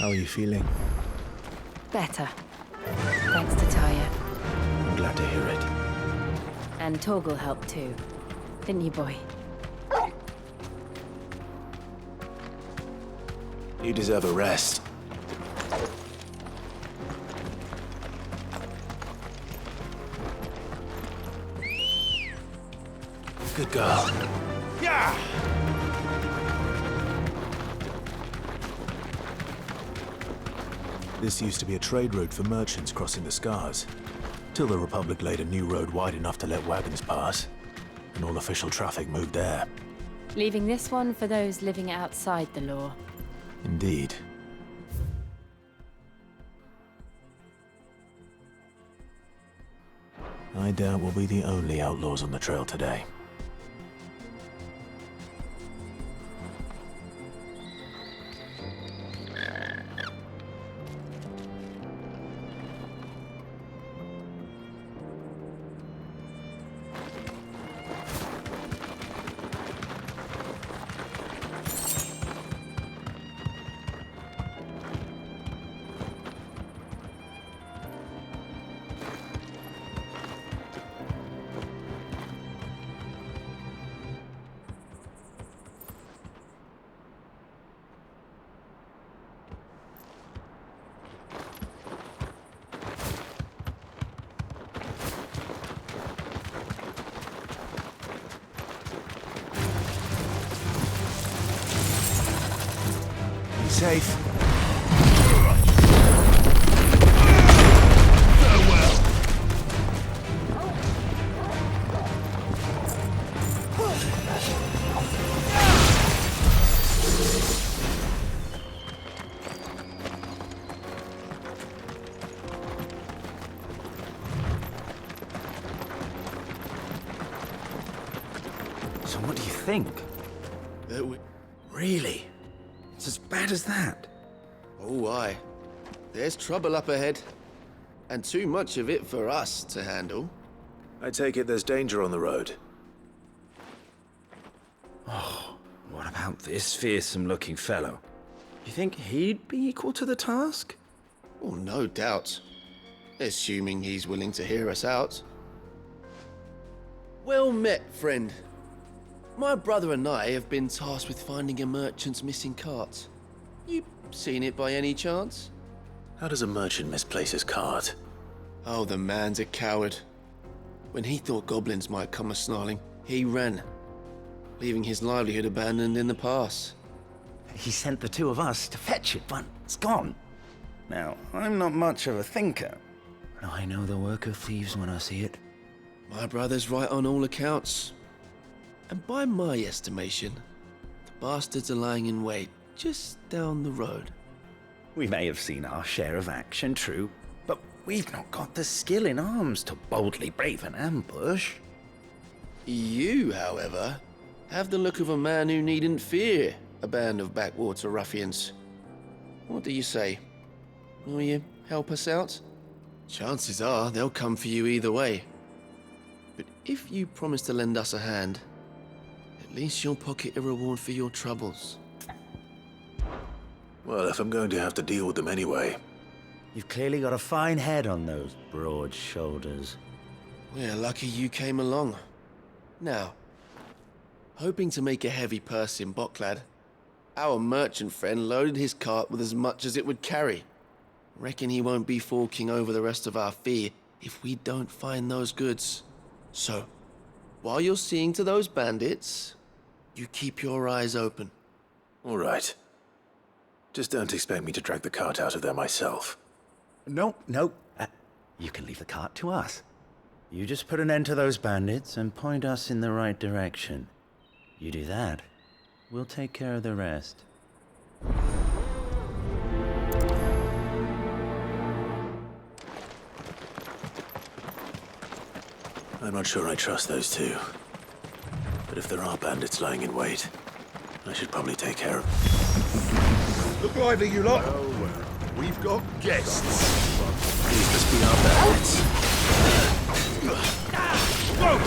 How are you feeling? Better. Thanks to Taya. I'm glad to hear it. And Torgal helped too. Didn't you, boy? You deserve a rest. Good girl. Yeah! This used to be a trade route for merchants crossing the Scars, till the Republic laid a new road wide enough to let wagons pass, and all official traffic moved there. Leaving this one for those living outside the law. Indeed. I doubt we'll be the only outlaws on the trail today. Safe. Farewell. So what do you think? That we... Really? It's as bad as that? Oh, aye. There's trouble up ahead. And too much of it for us to handle. I take it there's danger on the road. What about this fearsome-looking fellow? You think he'd be equal to the task? Oh, no doubt. Assuming he's willing to hear us out. Well met, friend. My brother and I have been tasked with finding a merchant's missing cart. You seen it by any chance? How does a merchant misplace his cart? Oh, the man's a coward. When he thought goblins might come a-snarling, he ran, leaving his livelihood abandoned in the pass. He sent the two of us to fetch it, but it's gone. Now, I'm not much of a thinker, but I know the work of thieves when I see it. My brother's right on all accounts. And by my estimation, the bastards are lying in wait just down the road. We may have seen our share of action, true, but we've not got the skill in arms to boldly brave an ambush. You, however, have the look of a man who needn't fear a band of backwater ruffians. What do you say? Will you help us out? Chances are they'll come for you either way. But if you promise to lend us a hand, at least you'll pocket a reward for your troubles. Well, if I'm going to have to deal with them anyway. You've clearly got a fine head on those broad shoulders. We're lucky you came along. Now, hoping to make a heavy purse in Boklad, our merchant friend loaded his cart with as much as it would carry. Reckon he won't be forking over the rest of our fee if we don't find those goods. So, while you're seeing to those bandits, you keep your eyes open. All right. Just don't expect me to drag the cart out of there myself. No. You can leave the cart to us. You just put an end to those bandits and point us in the right direction. You do that, we'll take care of the rest. I'm not sure I trust those two. But if there are bandits lying in wait, I should probably take care of them. Look lively, you lot. Oh, we've got guests. These must be our bandits. Whoa!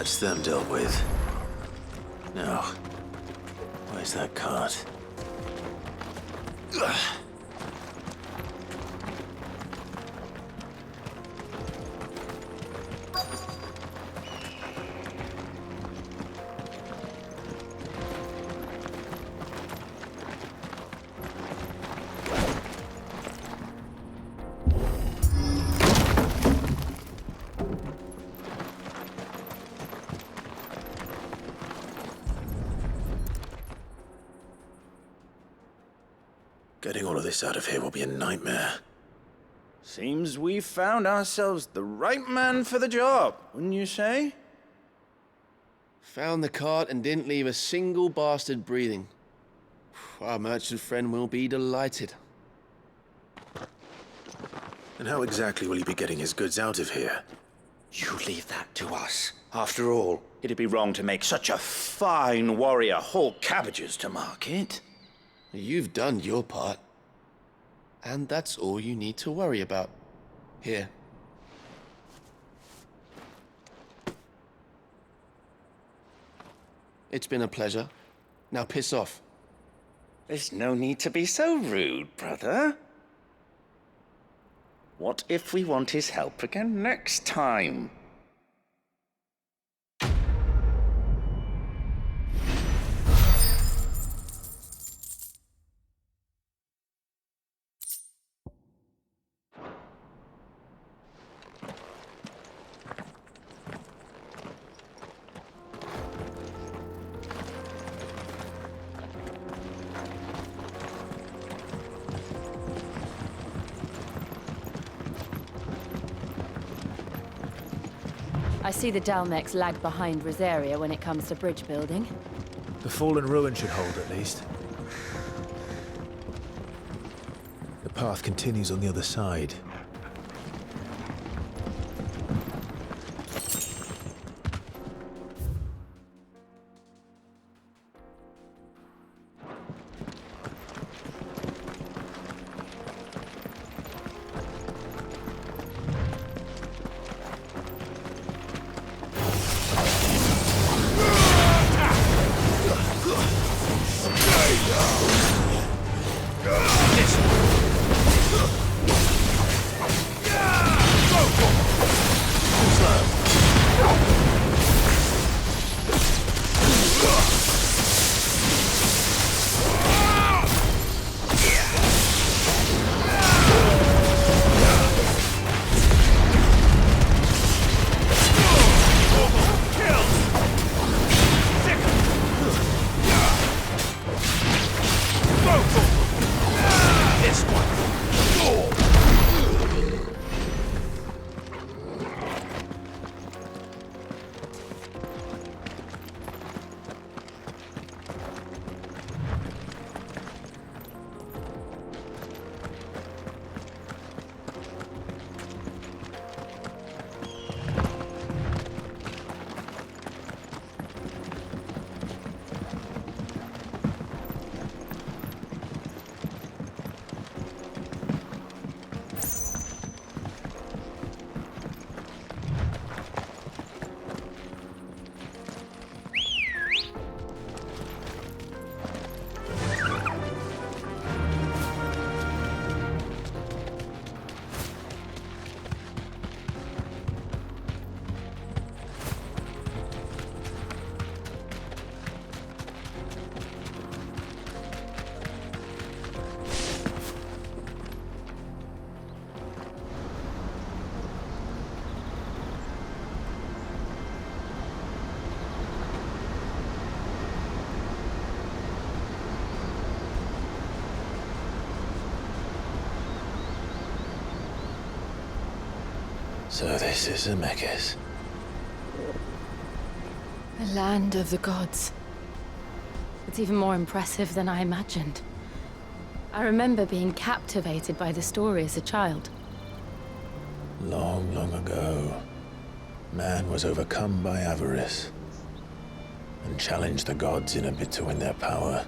That's them dealt with. Now, where's that cart? Ugh. Getting all of this out of here will be a nightmare. Seems we've found ourselves the right man for the job, wouldn't you say? Found the cart and didn't leave a single bastard breathing. Our merchant friend will be delighted. And how exactly will he be getting his goods out of here? You leave that to us. After all, it'd be wrong to make such a fine warrior haul cabbages to market. You've done your part. And that's all you need to worry about. Here. It's been a pleasure. Now piss off. There's no need to be so rude, brother. What if we want his help again next time? I see the Dalmex lag behind Rosaria when it comes to bridge building. The fallen ruin should hold at least. The path continues on the other side. So this is Zemeckis. The land of the gods. It's even more impressive than I imagined. I remember being captivated by the story as a child. Long, long ago, man was overcome by avarice and challenged the gods in a bid to win their power.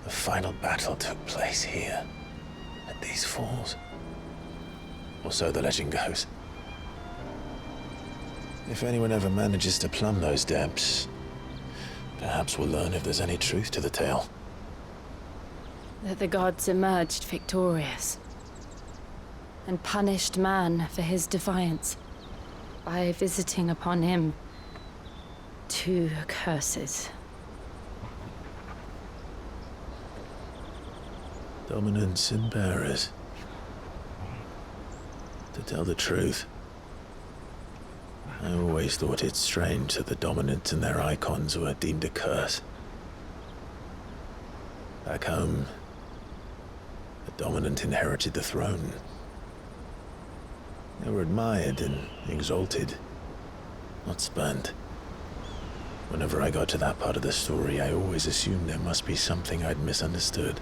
The final battle took place here, at these falls. Or so the legend goes. If anyone ever manages to plumb those depths, perhaps we'll learn if there's any truth to the tale. That the gods emerged victorious and punished man for his defiance by visiting upon him 2 curses. Dominance and bearers. To tell the truth, I always thought it strange that the dominant and their icons were deemed a curse. Back home, the dominant inherited the throne. They were admired and exalted, not spurned. Whenever I got to that part of the story, I always assumed there must be something I'd misunderstood.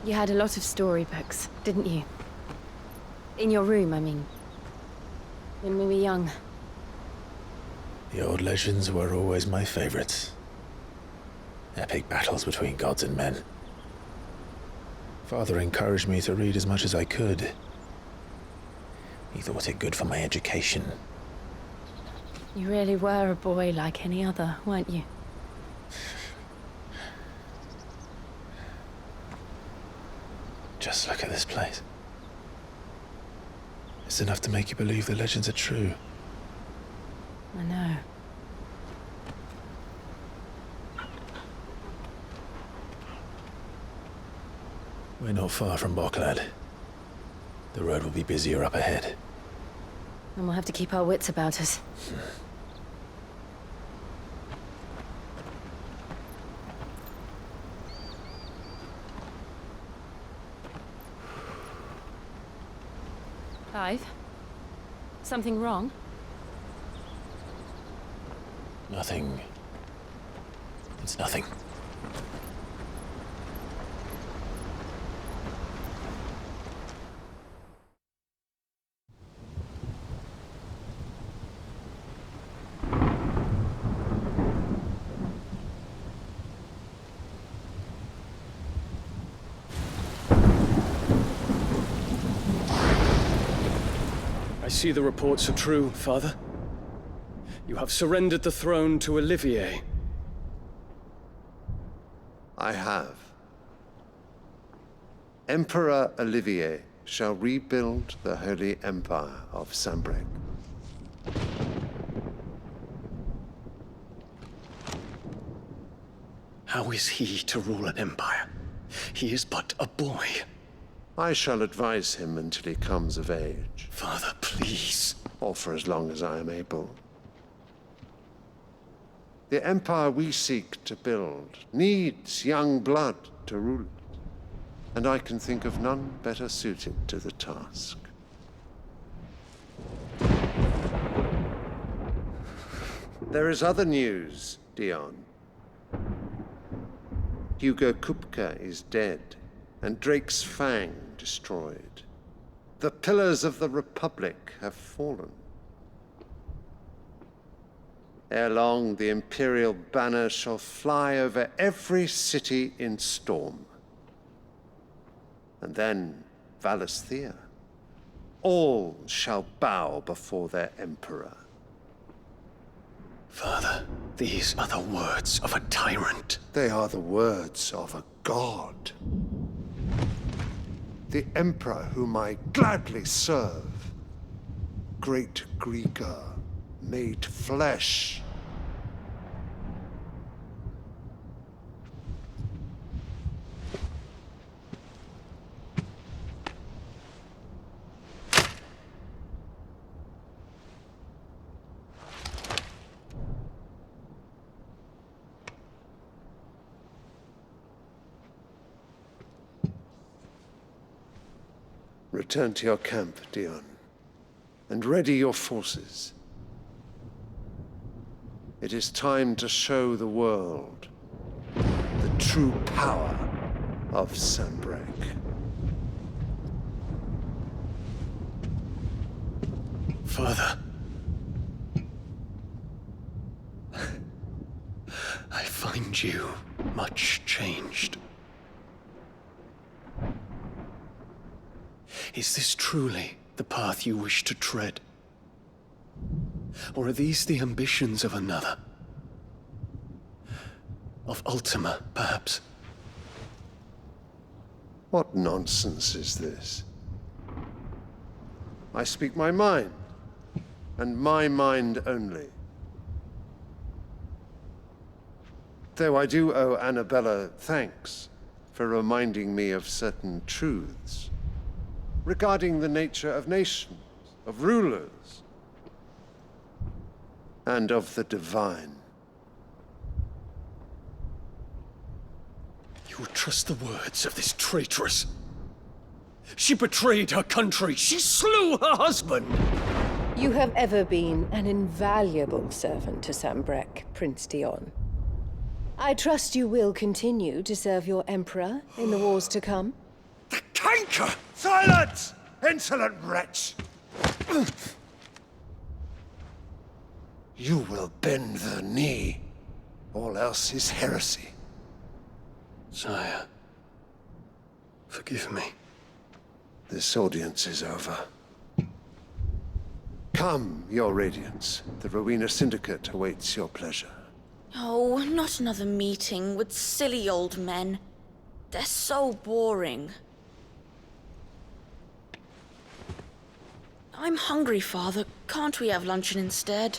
You had a lot of storybooks, didn't you? In your room, I mean. When we were young. The old legends were always my favorites. Epic battles between gods and men. Father encouraged me to read as much as I could. He thought it good for my education. You really were a boy like any other, weren't you? Just look at this place. It's enough to make you believe the legends are true. I know. We're not far from Bocklad. The road will be busier up ahead. And we'll have to keep our wits about us. Clive? Something wrong? Nothing. It's nothing. I see the reports are true, Father. You have surrendered the throne to Olivier. I have. Emperor Olivier shall rebuild the Holy Empire of Sanbreque. How is he to rule an empire? He is but a boy. I shall advise him until he comes of age, Father, please. or for as long as I am able. The empire we seek to build needs young blood to rule it, and I can think of none better suited to the task. There is other news, Dion. Hugo Kupka is dead, and Drake's Fang destroyed. The pillars of the Republic have fallen. Ere long, the Imperial banner shall fly over every city in Storm. And then Valisthea. All shall bow before their Emperor. Father, these are the words of a tyrant. They are the words of a god. The Emperor whom I gladly serve. Great Greeker, made flesh. Return to your camp, Dion, and ready your forces. It is time to show the world the true power of Sanbreque. Father. I find you much changed. Is this truly the path you wish to tread? Or are these the ambitions of another? Of Ultima, perhaps? What nonsense is this? I speak my mind, and my mind only. Though I do owe Annabella thanks for reminding me of certain truths regarding the nature of nations, of rulers, and of the divine. You would trust the words of this traitress? She betrayed her country. She slew her husband. You have ever been an invaluable servant to Sambrek, Prince Dion. I trust you will continue to serve your Emperor in the wars to come. The canker! Silence, insolent wretch! You will bend the knee. All else is heresy. Sire, forgive me. This audience is over. Come, Your Radiance. The Rowena Syndicate awaits your pleasure. Oh, not another meeting with silly old men. They're so boring. I'm hungry, Father. Can't we have luncheon instead?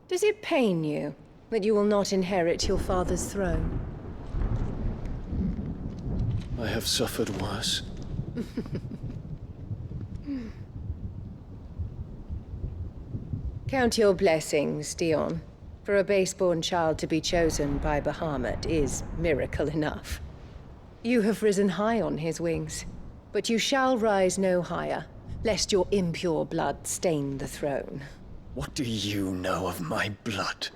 Does it pain you that you will not inherit your father's throne? I have suffered worse. Count your blessings, Dion. For a base-born child to be chosen by Bahamut is miracle enough. You have risen high on his wings, but you shall rise no higher, lest your impure blood stain the throne. What do you know of my blood?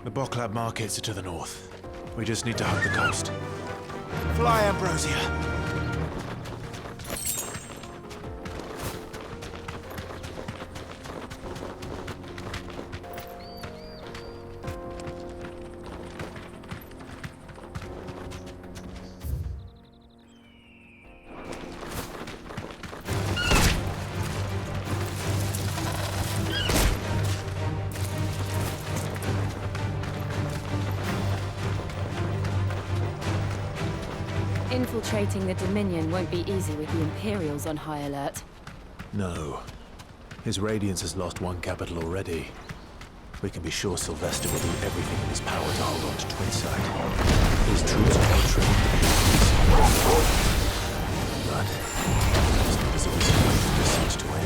The Boklab markets are to the north. We just need to hug the coast. Fly, Ambrosia! Infiltrating the Dominion won't be easy with the Imperials on high alert. No. His Radiance has lost one capital already. We can be sure Sylvester will do everything in his power to hold on to Twinside. His troops are well trained. But it's not as easy for the siege to end.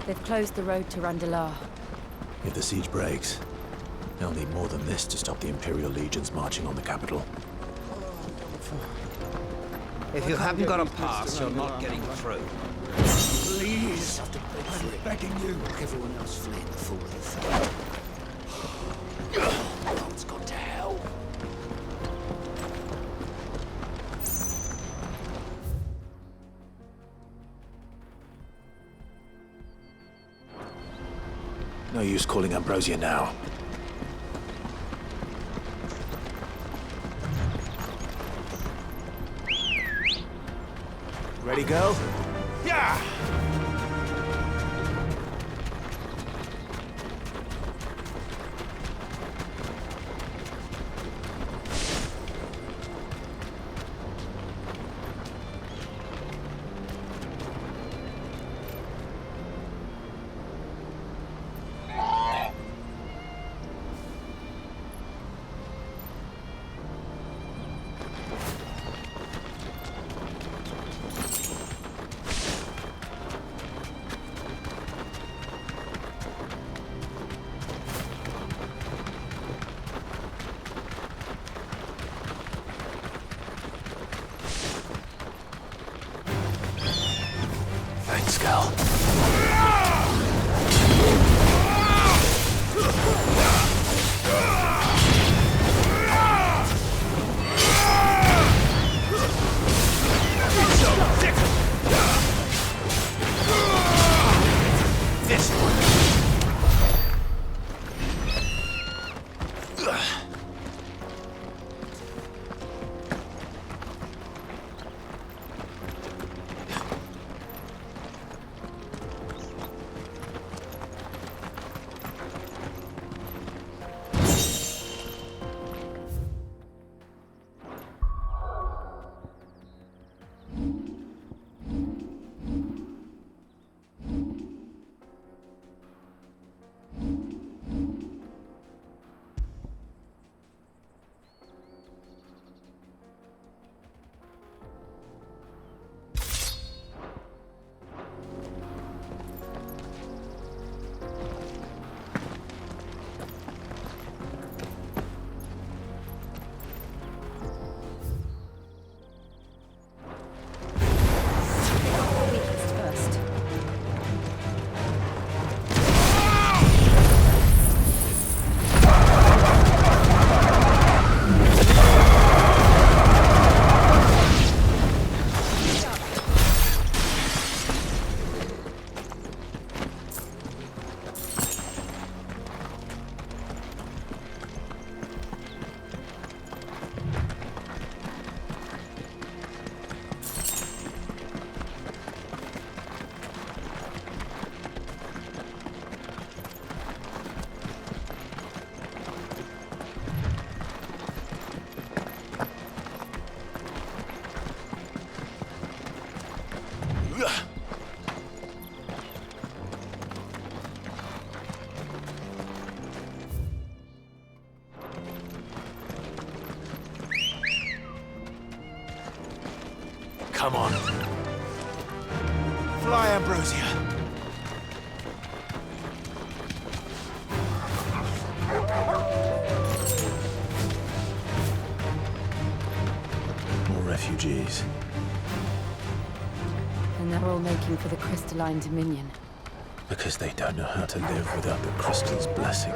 They've closed the road to Randalar. If the siege breaks, they'll need more than this to stop the Imperial legions marching on the capital. If you haven't got a pass, you're not getting through. Please, I'm begging you. Look, everyone else fleeing the fool of the thing. Oh, it's gone to hell. No use calling Ambrosia now. Ready, go? Yeah! Thanks, Gal. This one. Come on. Fly, Ambrosia. More refugees. And they're all making for the crystalline dominion. Because they don't know how to live without the crystal's blessing.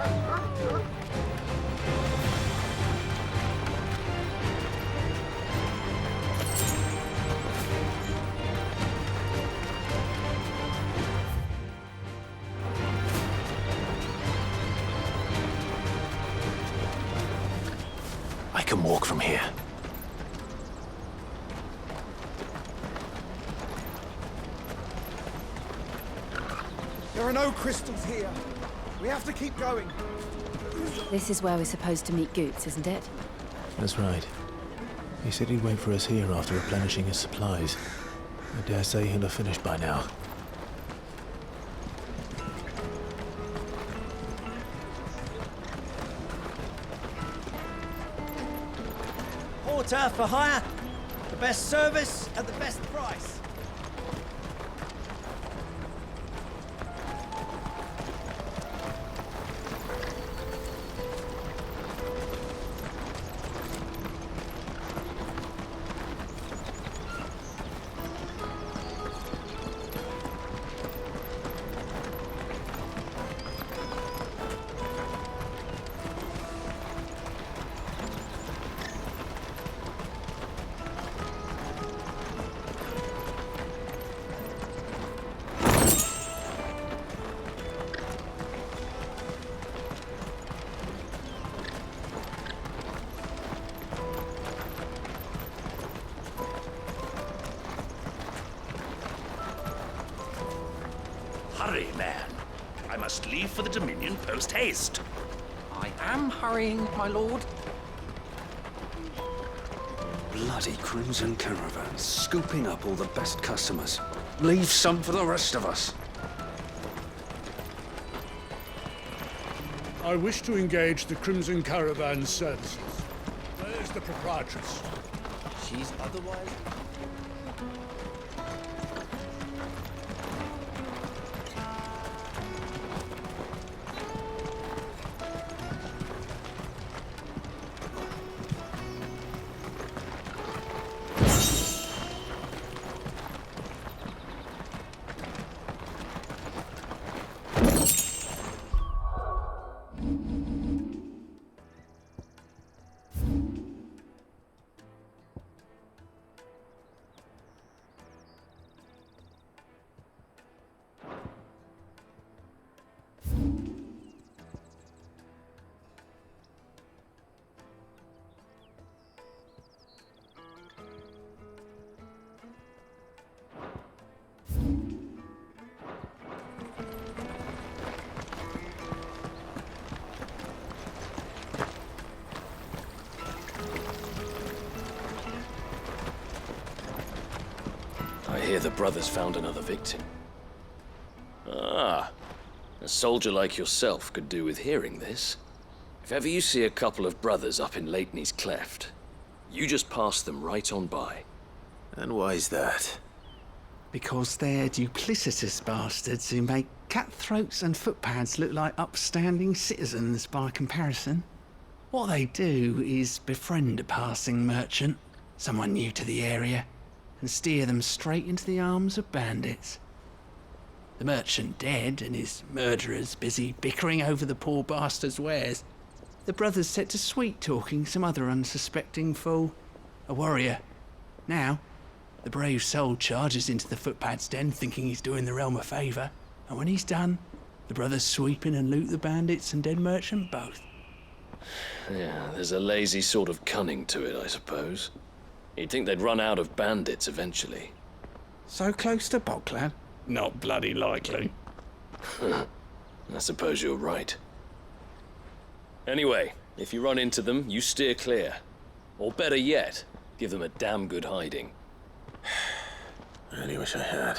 I can walk from here. There are no crystals here. We have to keep going. This is where we're supposed to meet Goots, isn't it? That's right. He said he'd wait for us here after replenishing his supplies. I dare say he'll have finished by now. Porter for hire. The best service at the best price. Hurry, man. I must leave for the Dominion post-haste. I am hurrying, my lord. Bloody crimson caravan, scooping up all the best customers. Leave some for the rest of us. I wish to engage the Crimson Caravan services. Where's the proprietress? She's otherwise... I hear the brothers found another victim. Ah, a soldier like yourself could do with hearing this. If ever you see a couple of brothers up in Lateney's Cleft, you just pass them right on by. And why's that? Because they're duplicitous bastards who make cutthroats and footpads look like upstanding citizens by comparison. What they do is befriend a passing merchant, someone new to the area, and steer them straight into the arms of bandits. The merchant dead and his murderers busy bickering over the poor bastard's wares. The brothers set to sweet-talking some other unsuspecting fool, a warrior. Now, the brave soul charges into the footpad's den thinking he's doing the realm a favour, and when he's done, the brothers sweep in and loot the bandits and dead merchant both. Yeah, there's a lazy sort of cunning to it, I suppose. You'd think they'd run out of bandits eventually. So close to Bocklad? Not bloody likely. I suppose you're right. Anyway, if you run into them, you steer clear. Or better yet, give them a damn good hiding. I really wish I had.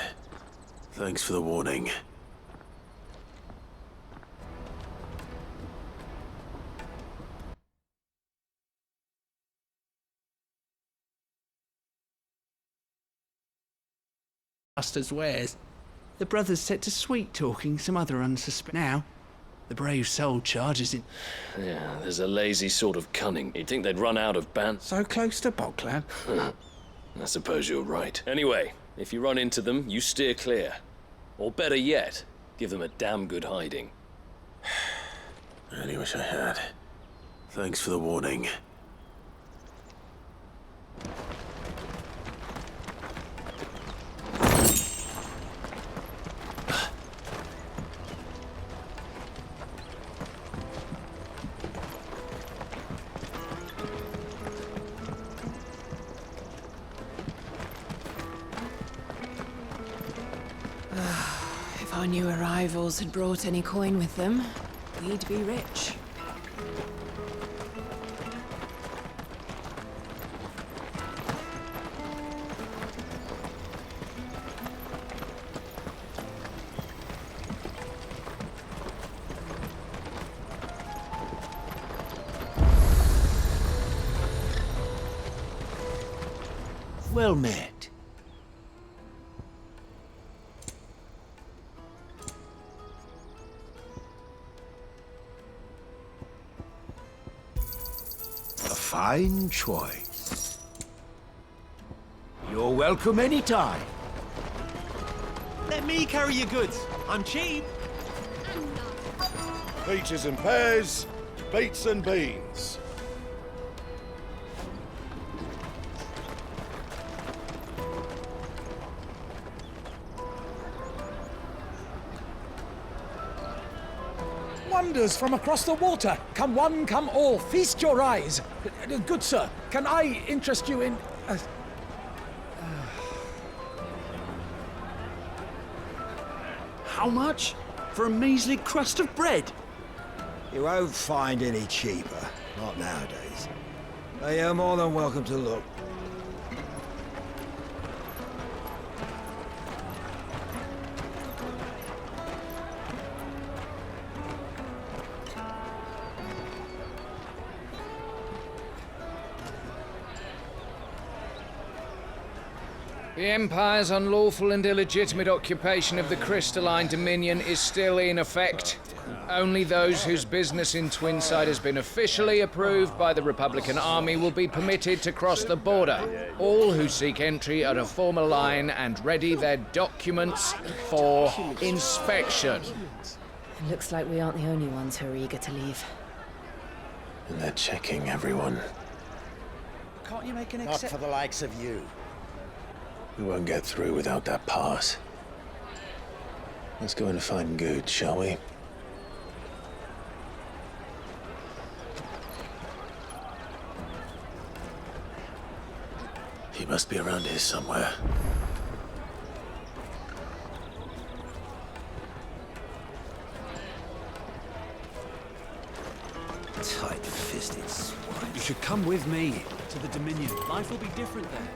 Thanks for the warning. Bastard's wares. The brothers set to sweet-talking some other unsuspecting. Now, the brave soul charges in. Yeah, there's a lazy sort of cunning. You'd think they'd run out of So close to Bocklad? I suppose you're right. Anyway, if you run into them, you steer clear. Or better yet, give them a damn good hiding. I really wish I had. Thanks for the warning. If our new arrivals had brought any coin with them, we'd be rich. Well met. A fine choice. You're welcome anytime. Let me carry your goods. I'm cheap. Peaches and pears, beets and beans. Wonders from across the water. Come one, come all. Feast your eyes. Good sir, can I interest you in... How much? For a measly crust of bread? You won't find any cheaper. Not nowadays. But you're more than welcome to look. The Empire's unlawful and illegitimate occupation of the Crystalline Dominion is still in effect. Only those whose business in Twinside has been officially approved by the Republican Army will be permitted to cross the border. All who seek entry are to form a line and ready their documents for inspection. It looks like we aren't the only ones who are eager to leave. And they're checking everyone. Can't you make an Not for the likes of you. We won't get through without that pass. Let's go and find Good, shall we? He must be around here somewhere. Tight-fisted swine. You should come with me to the Dominion. Life will be different there.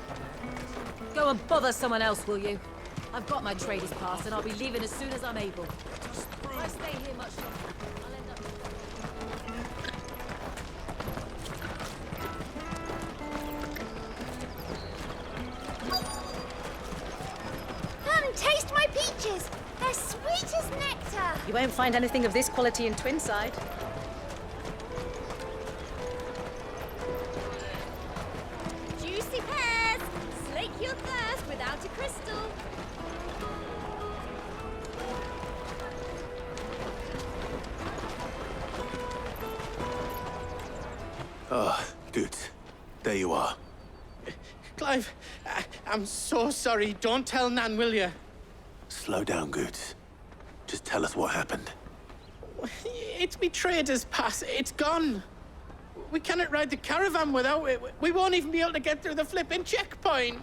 Go and bother someone else, will you? I've got my trader's pass, and I'll be leaving as soon as I'm able. If I stay here much longer, I'll end up... Come, taste my peaches! They're sweet as nectar! You won't find anything of this quality in Twinside. Juicy pears! Slake your thirst without a crystal! Ah, Good. There you are. Clive, I'm so sorry. Don't tell Nan, will you? Slow down, Good. Just tell us what happened. It's me trader's pass. It's gone. We cannot ride the caravan without it. We won't even be able to get through the flipping checkpoint.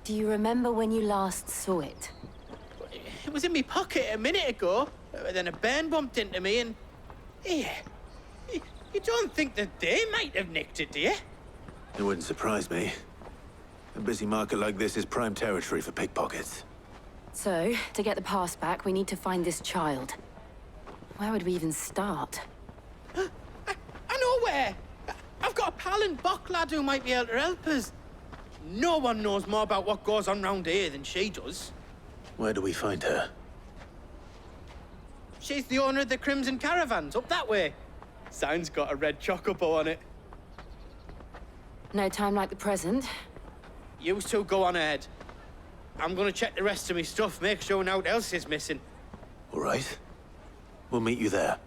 Do you remember when you last saw it? It was in my pocket a minute ago. Then a bairn bumped into me and... Yeah. You don't think that they might have nicked it, do you? It wouldn't surprise me. A busy market like this is prime territory for pickpockets. So, to get the pass back, we need to find this child. Where would we even start? I know where! I've got a pal in Bocklad who might be able to help us. No one knows more about what goes on round here than she does. Where do we find her? She's the owner of the Crimson Caravans, up that way. Sign's got a red chocobo on it. No time like the present. You two go on ahead. I'm gonna check the rest of my stuff, make sure no one else is missing. All right. We'll meet you there.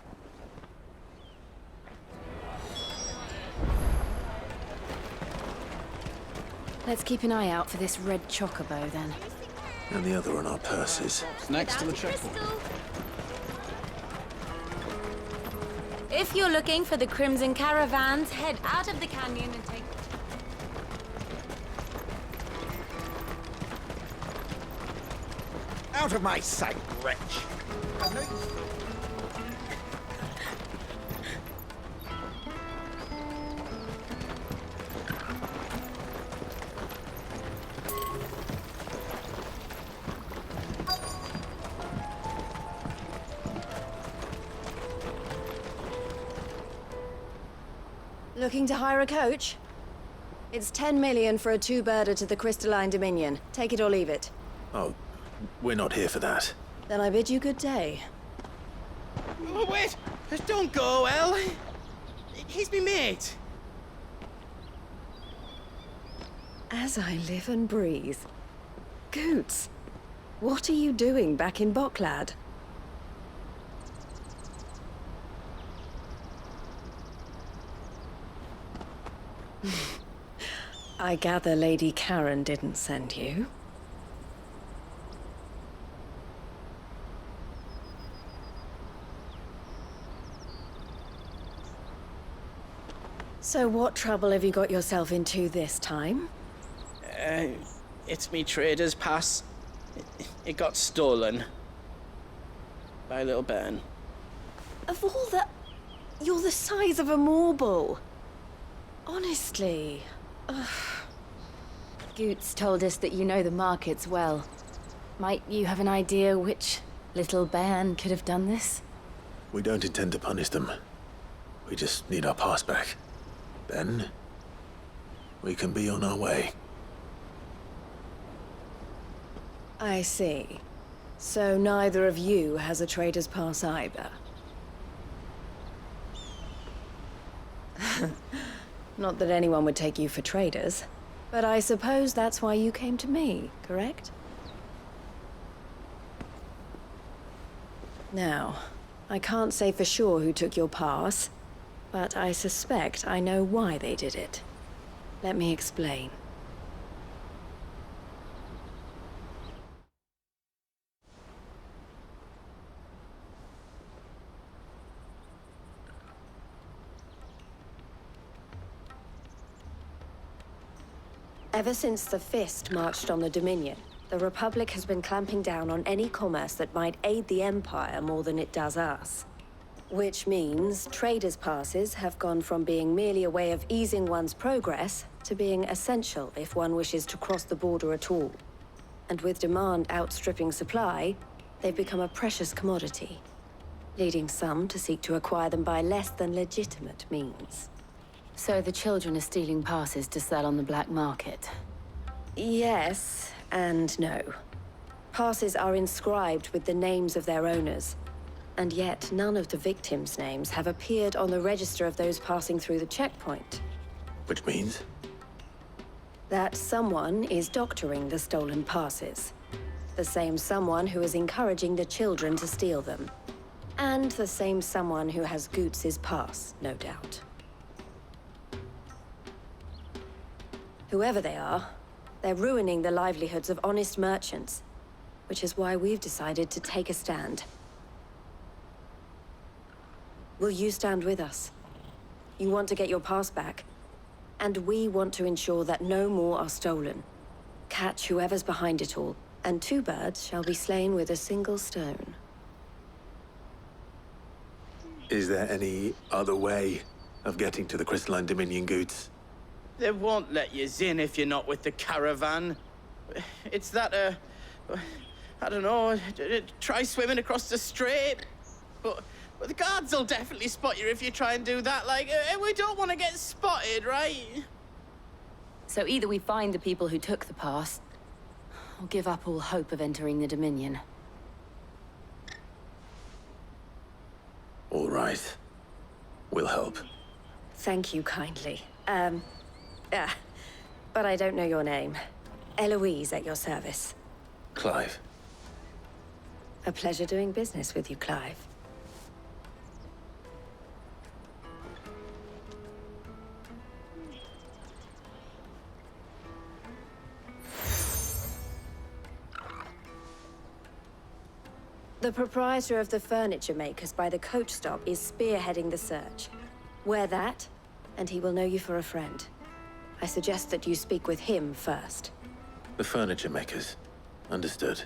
Let's keep an eye out for this red chocobo, then. And the other on our purses. Next to the checkpoint. If you're looking for the Crimson Caravans, head out of the canyon and take... Out of my sight, wretch! Looking to hire a coach? It's 10 million for a two-birder to the Crystalline Dominion. Take it or leave it. Oh, we're not here for that. Then I bid you good day. Oh, wait! Don't go, El! He's me mate. As I live and breathe. Goots, what are you doing back in Bocklad? I gather Lady Karen didn't send you. So what trouble have you got yourself into this time? It's me trader's pass. It got stolen. Bye, little Ben. Of all the... You're the size of a marble. Honestly. Ugh. Goots told us that you know the markets well. Might you have an idea which little bairn could have done this? We don't intend to punish them. We just need our pass back. Then, we can be on our way. I see. So neither of you has a trader's pass either. Not that anyone would take you for traders, but I suppose that's why you came to me, correct? Now, I can't say for sure who took your pass, but I suspect I know why they did it. Let me explain. Ever since the Fist marched on the Dominion, the Republic has been clamping down on any commerce that might aid the Empire more than it does us. Which means traders' passes have gone from being merely a way of easing one's progress to being essential if one wishes to cross the border at all. And with demand outstripping supply, they've become a precious commodity, leading some to seek to acquire them by less than legitimate means. So the children are stealing passes to sell on the black market? Yes, and no. Passes are inscribed with the names of their owners, and yet none of the victims' names have appeared on the register of those passing through the checkpoint. Which means? That someone is doctoring the stolen passes. The same someone who is encouraging the children to steal them. And the same someone who has Goots' pass, no doubt. Whoever they are, they're ruining the livelihoods of honest merchants, which is why we've decided to take a stand. Will you stand with us? You want to get your pass back, and we want to ensure that no more are stolen. Catch whoever's behind it all, and 2 birds shall be slain with a single stone. Is there any other way of getting to the Crystalline Dominion, Goots? They won't let you in if you're not with the caravan. It's that, I don't know, try swimming across the strait. But the guards will definitely spot you if you try and do that. Like, we don't want to get spotted, right? So either we find the people who took the pass, or give up all hope of entering the Dominion. All right. We'll help. Thank you kindly. But I don't know your name. Eloise at your service. Clive. A pleasure doing business with you, Clive. The proprietor of the furniture makers by the coach stop is spearheading the search. Wear that, and he will know you for a friend. I suggest that you speak with him first. The furniture makers. Understood.